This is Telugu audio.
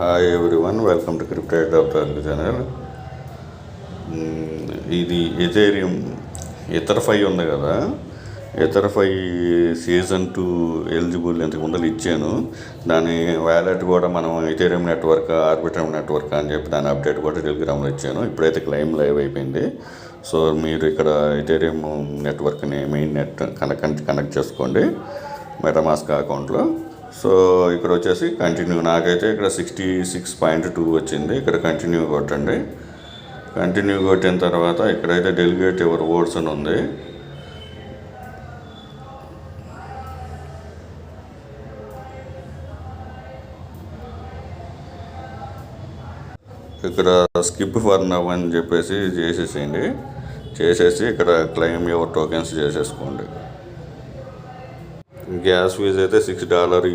Hi everyone, welcome to crypto Telugu channel. ఇది ఎథేరియం ఎథర్ఫై ఉంది కదా, ఎథర్ఫై సీజన్ 2 ఎలిజిబుల్ ఇంతకు ముందర ఇచ్చాను. దాని వ్యాలెట్ కూడా మనం ఎథేరియం నెట్వర్క్, ఆర్బిట్రమ్ నెట్వర్క్ అని చెప్పి దాని అప్డేట్ కూడా టెలిగ్రామ్లో ఇచ్చాను. ఇప్పుడైతే క్లెయిమ్ లైవ్ అయిపోయింది. సో మీరు ఇక్కడ ఎథేరియం నెట్వర్క్ని మెయిన్ నెట్ కనెక్ట్ చేసుకోండి మెటామాస్క్ అకౌంట్లో. సో ఇక్కడ వచ్చేసి కంటిన్యూ, నాకైతే ఇక్కడ 66.2 వచ్చింది. ఇక్కడ కంటిన్యూ కొట్టండి. కంటిన్యూ కొట్టిన తర్వాత ఇక్కడైతే డెలిగేట్ యువర్ ఓట్స్ అని ఉంది. ఇక్కడ స్కిప్ ఫర్ నవ్ అని చెప్పేసి చేసేసి ఇక్కడ క్లెయిమ్ యువర్ టోకెన్స్ చేసేసుకోండి. గ్యాస్ ఫీజు అయితే $6